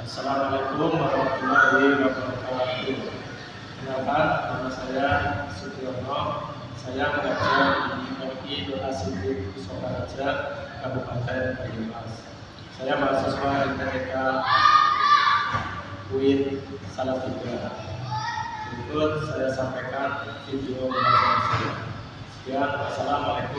Assalamualaikum warahmatullahi wabarakatuh. Kenalkan, nama saya Sutyono. Saya mengajar di MI Doa Sidik Sokaraja, Kabupaten Banyumas. Saya mahasiswa ITK UIN Salatiga. Berikut saya sampaikan video pengajaran saya. Sekian, Assalamualaikum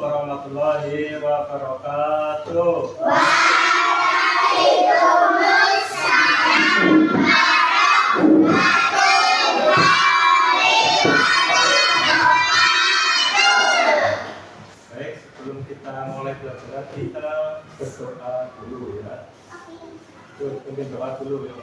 warahmatullahi wabarakatuh. Assalamualaikum warahmatullahi wabarakatuh. Baik, sebelum kita mulai belajar, kita berdoa dulu ya. Mungkin doa dulu ya.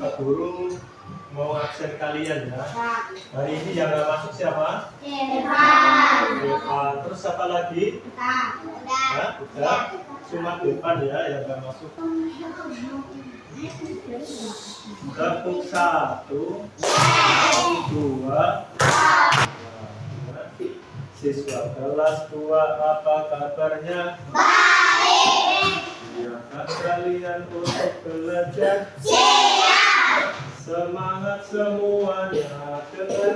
Pak Guru mau absen kalian ya. Hari ini yang nggak masuk siapa? Devan. Terus siapa lagi? Ya, udah. Cuma Devan ya yang nggak masuk. Tepuk 1, 2. Siswa kelas 2 apa kabarnya? Siapkah kalian untuk belajar? Semangat semuanya,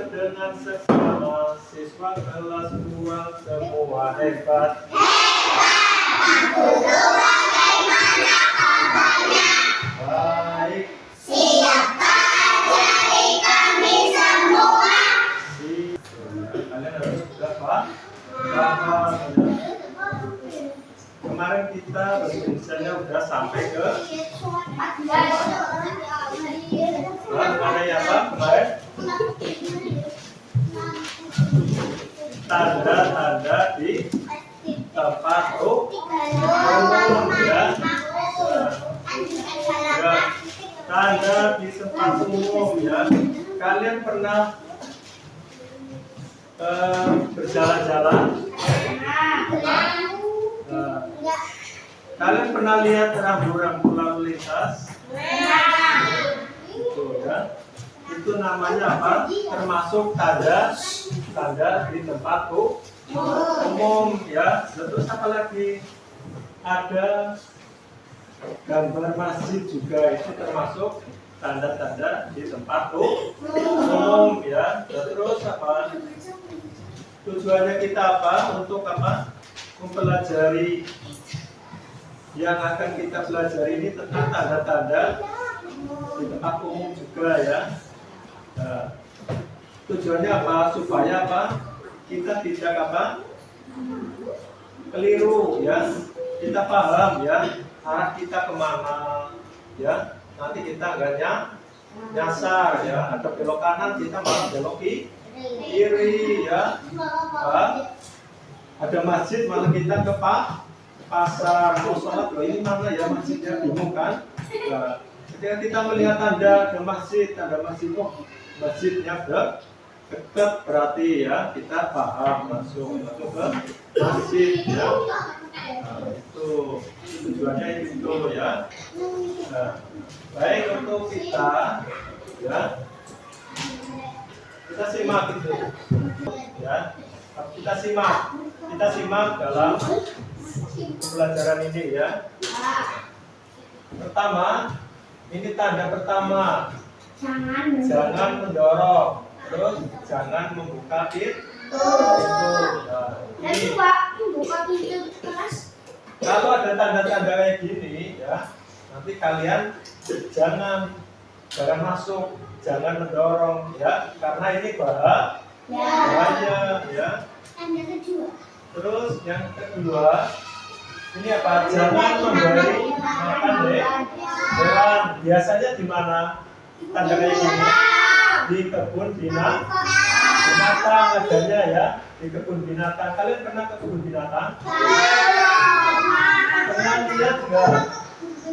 dengan seksama. Siswa kelas 2 semua hebat. Baik. Kalian harus berapa? Kemarin kita berbincangnya udah sampai ke mengenai apa kemarin? Tanda-tanda di tempat umum ya. Tanda di tempat umum ya. Kalian pernah berjalan-jalan? Kalian pernah lihat rambu-rambu lalu lintas? Itu ya. Itu namanya apa? Termasuk tanda di tempat umum ya. Terus apa lagi? Ada gambar masjid juga, itu termasuk tanda-tanda di tempat umum ya. Terus apa? Tujuannya kita apa? Untuk apa? Mempelajari yang akan kita pelajari ini tentang tanda-tanda di tempat umum juga ya. Nah, tujuannya apa? Supaya apa? Kita tidak apa? Keliru ya. Kita paham ya arah kita kemana ya. Nanti kita nggak nyasar ya. Ada belok kanan kita malah belok kiri ya. Ada masjid malah kita ke pasar, mau sholat, loh ini mana ya masjidnya, bingung kan? Nah, ketika kita melihat tanda ada masjid, masjidnya dekat, berarti ya kita paham masuk ke masjid ya. Nah, itu tujuannya itu ya. Nah, baik untuk kita ya, kita simak itu ya. Kita simak dalam pelajaran ini ya. Pertama, ini tanda pertama. Jangan mendorong. Terus jangan membuka pintu. Nah, ini. Kalau ada tanda-tanda kayak gini ya, nanti kalian jangan masuk, jangan mendorong ya, karena ini bahaya ya. Terus yang kedua, ini apa? Jangan memberi makan hewan. Biasanya di mana tanda kayak gini? Di kebun binatang binatang adanya ya, di kebun binatang. Kalian pernah ke kebun binatang? Pernah lihat nggak?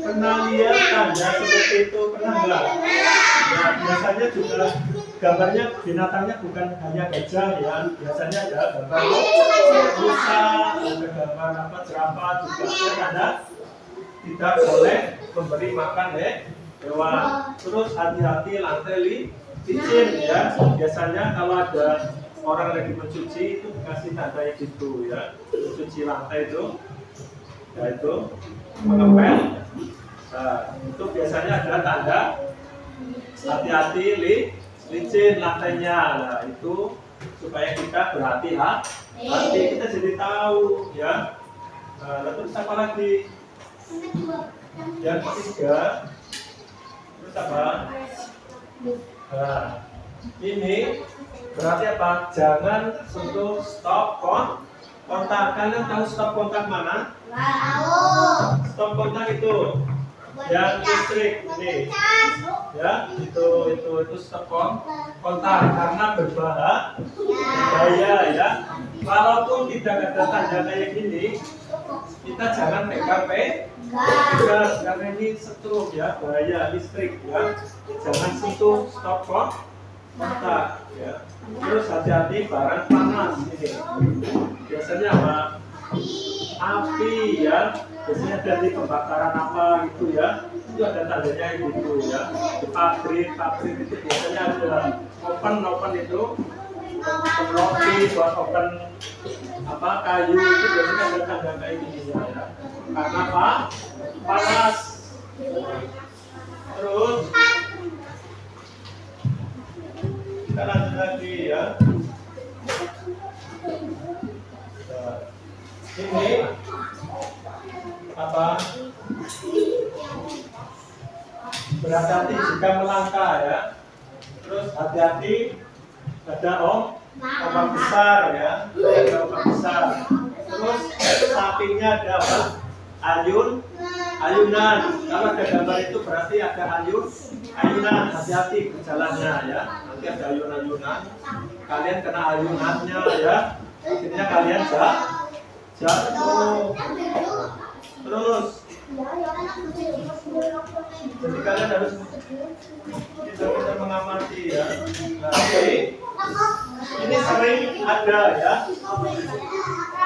Pernah lihat tanda seperti itu? Pernah nggak? Ya, biasanya juga gambarnya binatangnya bukan hanya gajah ya, biasanya ada gambar rusa, ada gambar apa jerapah juga ada. Tidak boleh memberi makan hewan. Terus hati-hati lantai licin ya. Biasanya kalau ada orang lagi mencuci itu dikasih tanda gitu ya. Mencuci lantai itu, ya itu mengepel. Nah, itu biasanya ada tanda hati-hati licin lantainya. Nah, itu supaya kita berhati-hati, kita jadi tahu ya. Nah, terus apa lagi? Yang ketiga, terus apa? Nah, ini berarti apa? Jangan sentuh stop kontak. Kalian tahu stop kontak mana? Stop kontak itu yang listrik ini, ya itu stop kontak karena berbahaya ya. Walaupun tidak ada tanda kayak gini, kita jangan pegang gas karena ini setrum ya, bahaya listrik ya. Jangan sentuh stop kontak ya. Terus hati-hati barang panas ini. Biasanya apa? Api ya. Biasanya dari pembakaran apa gitu ya. Itu ada tandanya gitu ya. Di pabrik itu biasanya ada open itu. Roti buat open apa kayu itu biasanya ada tanda kayak gini ya. Karena apa? Panas. Terus kita lanjut lagi ya. Nah, ini apa? Berhati-hati jika melangkah ya. Terus hati-hati ada ombak besar ya. Ada ombak besar. Terus sampingnya ada apa? Ayunan. Kalau ada gambar itu berarti ada ayunan. Hati-hati berjalannya ya. Nanti ada ayunan. Kalian kena ayunannya ya. Akhirnya kalian jatuh. Terus jadi kalian harus bisa mengamati ya. Nah, ini sering ada ya.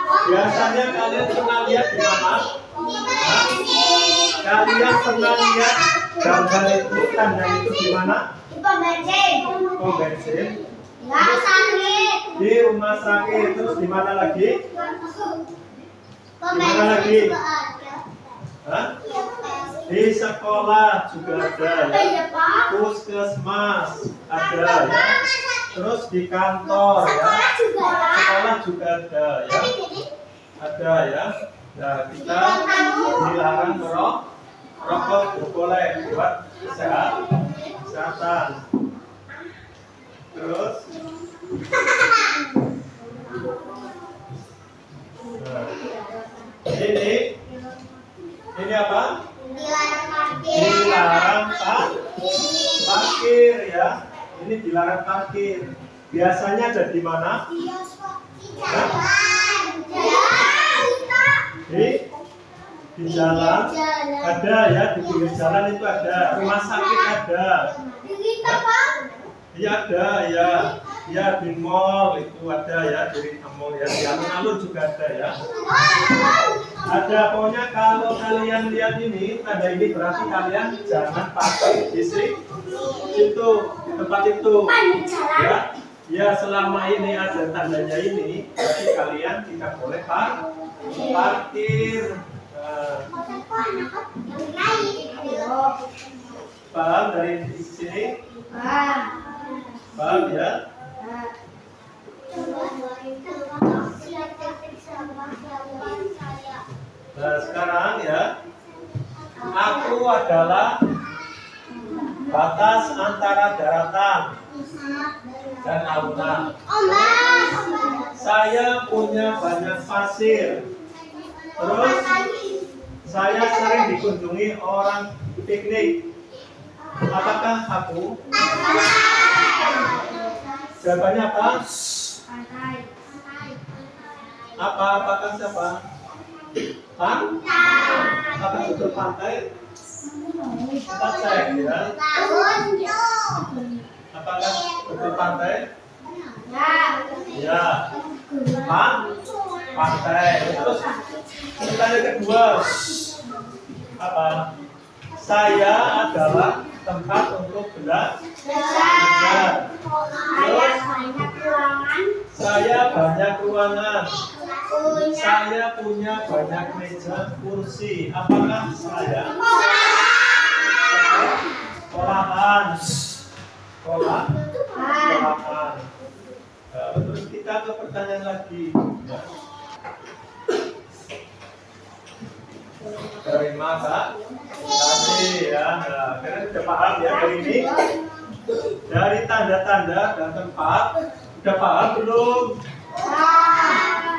Biasanya kalian pernah lihat di mana? Kalian pernah lihat gambar itu, tanda itu di mana? Oh, bensin. Di rumah sakit. Terus di mana lagi? Di mana lagi? Hah? Di sekolah juga ada ya. Puskesmas ada ya. Terus di kantor ya. Sekolah juga ada ya. Ada ya. Nah, kita dilarang merokok, boleh buat kesehatan. Terus nah, ini apa? Dilarang parkir ya. Ini dilarang parkir. Biasanya ada di mana? Di jalan ada ya, di pinggir jalan itu ada. Rumah sakit ada. Iya ada ya. Ya di mall itu ada ya, di mall ya, di alun-alun juga ada ya. Ada, pokoknya kalau kalian lihat ini tanda ini berarti kalian jangan parkir di situ, di tempat itu. Ya, ya selama ini ada tandanya ini, berarti kalian tidak boleh parkir. Paham dari sini? Paham ya? Nah sekarang ya, aku adalah batas antara daratan dan lautan. Saya punya banyak pasir. Terus saya sering dikunjungi orang piknik. Apakah aku? Jawabannya apa? Pantai. Apakah siapa? Apa betul pantai? Kita cek ya. Apakah betul pantai? Ya. Pantai. Terus pertanyaan kedua. Apa? Saya adalah tempat untuk belajar. Saya banyak ruangan. Saya punya banyak meja kursi. Apakah saya? Sekolahan. Sekolahan. Terus kita ke pertanyaan lagi. Terima kasih ya. Nah, kalian sudah paham ya dari ini? Dari tanda-tanda dan tempat, sudah paham belum?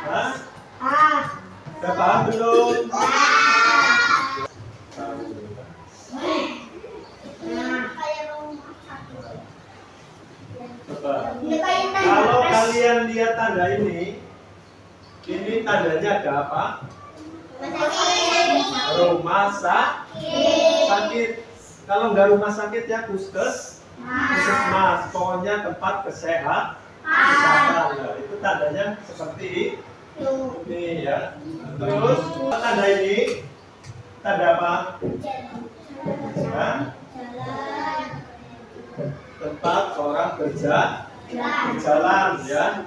Hah? Sudah paham belum? Coba. Kalau kalian lihat tanda ini tandanya ada apa? Rumah sakit. Kalau nggak rumah sakit ya puskesmas. Pokoknya tempat kesehatan. Nah, itu tandanya seperti ini ya. Terus tanda ini tanda apa? Ya. Tempat orang berjalan ya.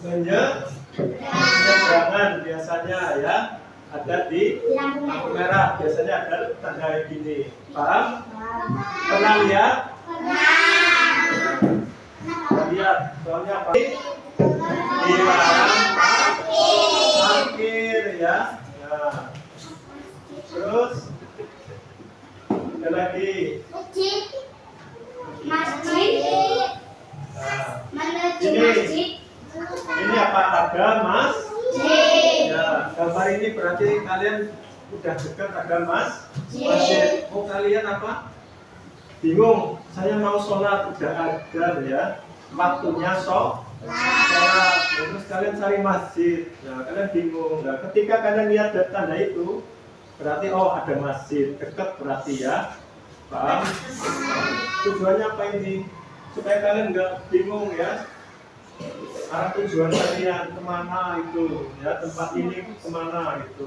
Menyeberangan biasanya ya, ada di lampu merah, biasanya ada tanda gini. Paham? Pernah lihat? Lihat, soalnya apa? Dilarang parkir ya. Nah. Terus ada lagi. Masjid. Ini apa? Ada masjid. Ya, gambar ini berarti kalian udah dekat ada masjid. Oh, kalian apa? Bingung. Saya mau sholat, udah ada ya. Waktunya sholat. Terus kalian cari masjid. Nah, kalian bingung. Nah, ketika kalian lihat tanda itu, berarti oh ada masjid dekat berarti ya. Paham? Tujuannya apa ini? Supaya kalian nggak bingung ya. Arah tujuan kalian kemana itu ya, tempat ini kemana itu.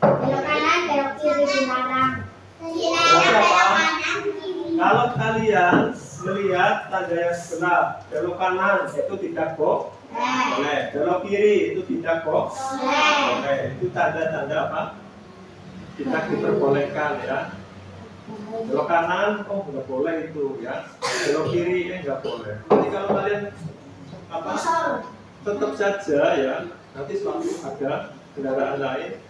Belok kanan, belok kiri dilarang. Kalau kalian melihat tanda yang sebelah belok kanan itu tidak boleh, belok kiri itu tidak boleh. Itu tanda-tanda apa? Tidak diperbolehkan ya. Belok kanan, oh nggak boleh itu ya. Belok kiri nggak boleh. Jadi kalau kalian apa? Tetap saja ya. Nanti suatu ada kendaraan lain,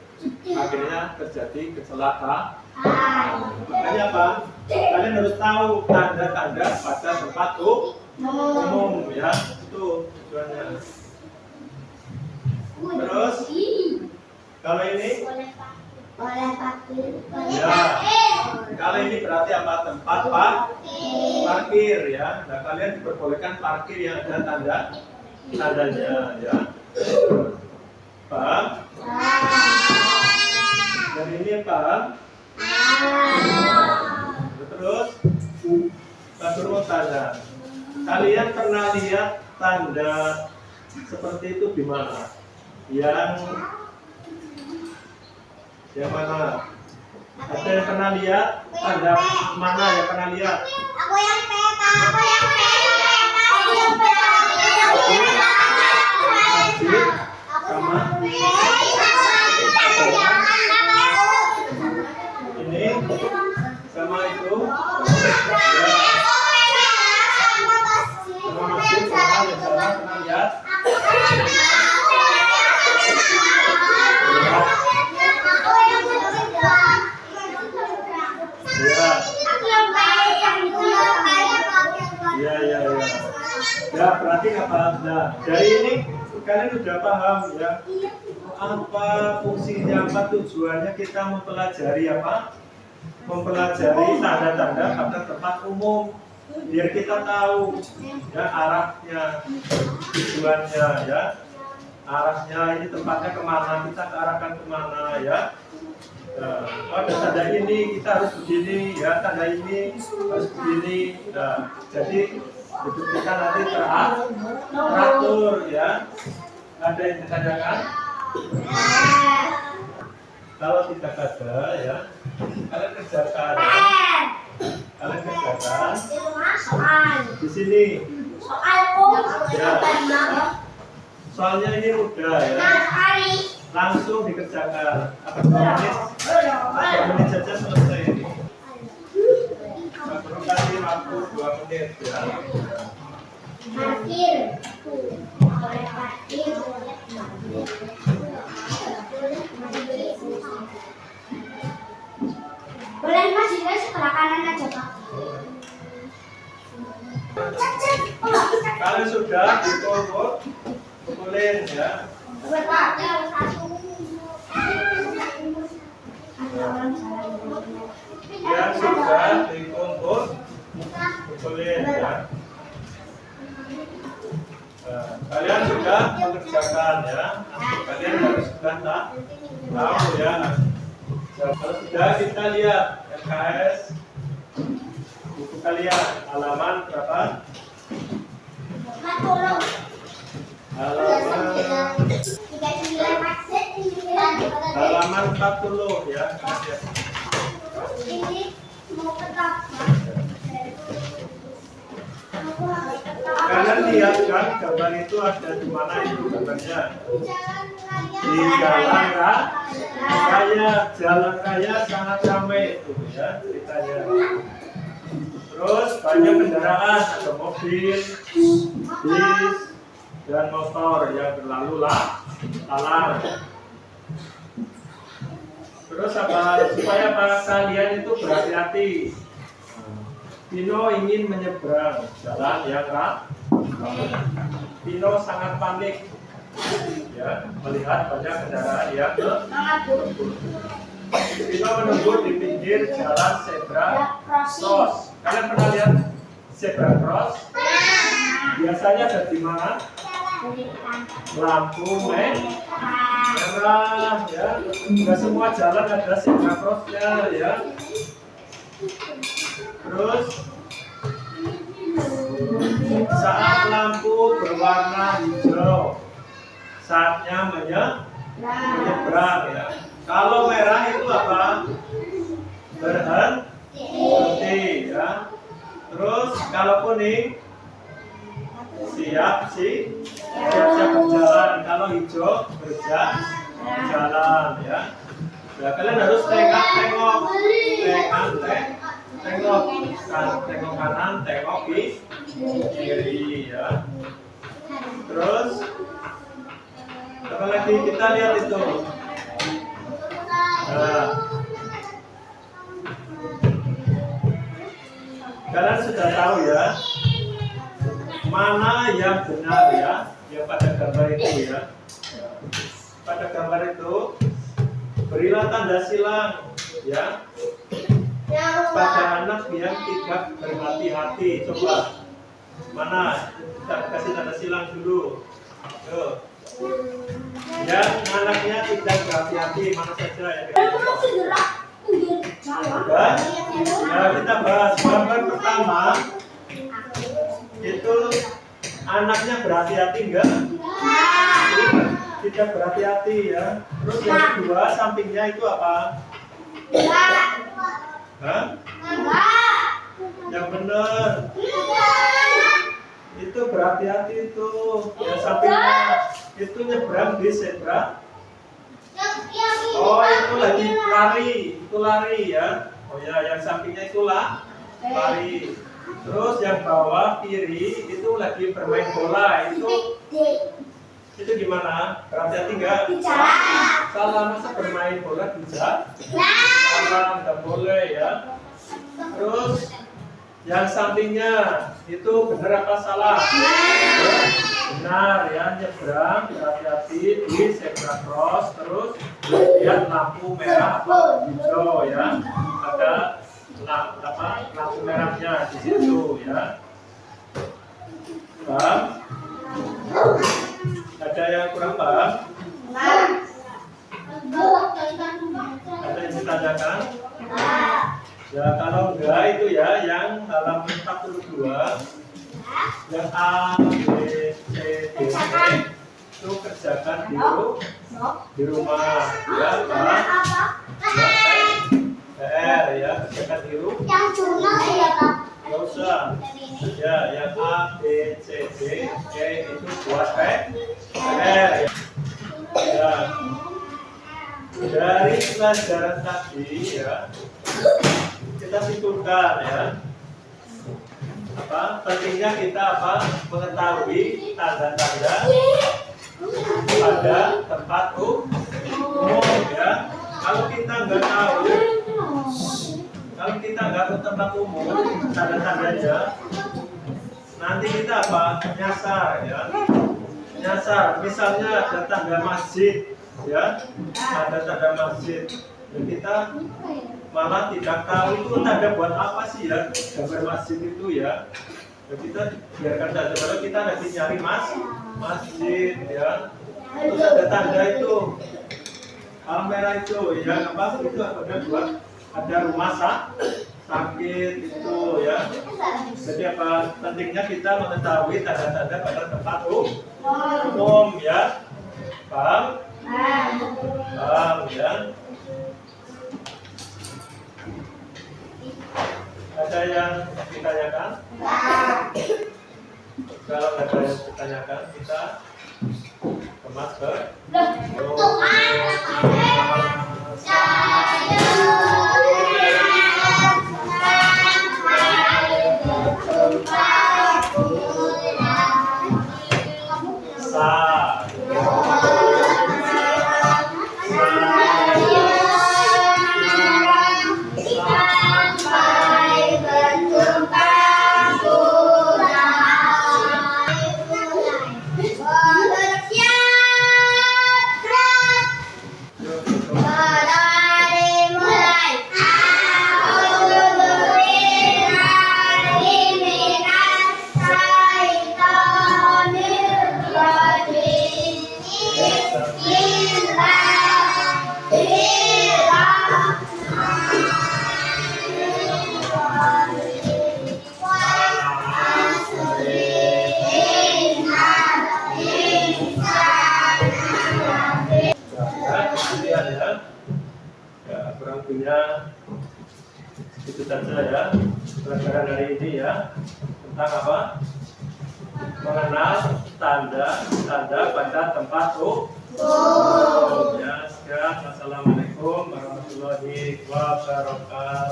akhirnya terjadi kecelakaan. Makanya apa? Kalian harus tahu tanda-tanda pada tempat umum ya. Itu tujuannya. Terus kalau ini Boleh parkir. ya, kalau ini berarti apa? Tempat parkir ya. Nah, kalian diperbolehkan parkir yang ada tandanya ya. Paham? Dan ini paham? Terus Batur mau tanda. Kalian pernah lihat tanda seperti itu di mana? Yang mana? Ada yang pernah lihat? Tanda mana yang pernah lihat? Aku yang peta. Sama ini sama itu ya. Sama masjid sama yang salah pernah lihat ya. Ya berarti apa? Nah dari ini kalian sudah paham ya apa fungsinya, apa tujuannya kita mempelajari apa? Mempelajari tanda-tanda pada tempat umum. biar kita tahu ya arahnya, tujuannya ya. Arahnya ini tempatnya kemana, kita kearahkan kemana ya. Nah, ada tanda ini kita harus begini ya, tanda ini harus begini. Nah, jadi hidup kita nanti teratur ya. Ada yang ditanyakan? Kalau tidak ada ya, kalian kerjakan ya. Kalian kerjakan di sini ya. Soalnya ini mudah ya, langsung dikerjakan. Apa 2 menit saja selesai ini. Baru kasih waktu 2 menit ya. Boleh Mas, juga sebelah kanan aja Pak. Kalau sudah dikumpulin ya. Yang sudah dikumpulin ya. Nah, kalian sudah mengerjakan ya. Kalian harus sudah tahu ya. Kalau sudah kita lihat LKS buku kalian halaman berapa? Halaman 40 ya. Ini mau ketap. Kalian lihat kan gambar itu ada di mana itu gambarnya? Di jalan raya. Jalan raya sangat ramai itu ya ceritanya. Terus banyak kendaraan, ada mobil, bis, dan motor yang berlalu lalang. Terus apa supaya para kalian itu berhati-hati. Pino ingin menyeberang jalan yang ramai. Pino sangat panik ya melihat banyak kendaraan yang menunggu. Pino menunggu di pinggir jalan zebra cross. Kalian pernah lihat zebra cross? Biasanya ada di mana? Lampu merah ya. Tidak semua jalan ada zebra crossnya ya. Terus saat lampu berwarna hijau, saatnya menyeberang ya. Kalau merah itu apa? Berhenti ya. Terus kalau kuning siap berjalan. Kalau hijau berjalan ya. Nah, kalian harus tengok kanan, tengok kiri ya. Terus apa lagi kita lihat itu. Nah, kalian sudah tahu ya mana yang benar ya, yang pada gambar itu ya. Pada gambar itu berilah tanda silang ya pada anak yang tidak berhati-hati. Coba mana kita kasih tanda silang dulu. Tuh. Yang anaknya tidak berhati-hati mana saja ya. Nah, kita bahas gambar pertama itu anaknya berhati-hati enggak? Tidak berhati-hati ya. Terus yang kedua sampingnya itu apa? Hah? Yang benar. Itu berhati-hati itu. Yang sampingnya itu nyebrang di zebra. Oh, itu lagi lari. Itu lari ya. Oh ya, yang sampingnya itu lari. Terus yang bawah kiri itu lagi bermain bola. Itu gimana? Berhati-hati enggak? Salah, masa bermain bola bisa? Salah, enggak boleh ya. Terus yang sampingnya itu benar apa salah? Benar ya, nyebrang berhati-hati di zebra cross. Terus lihat lampu merah atau hijau ya. Ada lampu merahnya di situ ya. Paham? Ada yang kurang paham? Ada yang ditanyakan? Ya kalau enggak itu ya yang halaman 42 yang A, B, C, D, E itu kerjakan di rumah ya Pak. PR ya kerjakan di rumah. Yang jurnal ya Pak. Nggak usah. Ya yang A, B, C, D, E itu buat PR ya. Dari pelajaran tadi ya kita simpulkan ya pentingnya kita mengetahui tanda-tanda pada tempat umum ya. Kalau kita nggak tahu tempat umum tanda-tandanya, nanti kita nyasar ya. Nyasar misalnya ada tanda masjid ya, ada tanda masjid dan kita malah tidak tahu itu tanda buat apa sih ya, gambar masjid itu ya. Dan kita biarkan saja kalau kita lagi nyari masjid ya, terus ada tanda itu merah itu ya, itu ada rumah sakit itu ya. Jadi pentingnya kita mengetahui tanda-tanda pada tempat umum ya. Paham? Paham ya. Ada yang ditanyakan? Kalau ada yang ditanyakan, kita kemas ke kurang punya itu saja ya pelajaran hari ini ya, tentang mengenal tanda pada tempat ya. Sekian, assalamualaikum warahmatullahi wabarakatuh.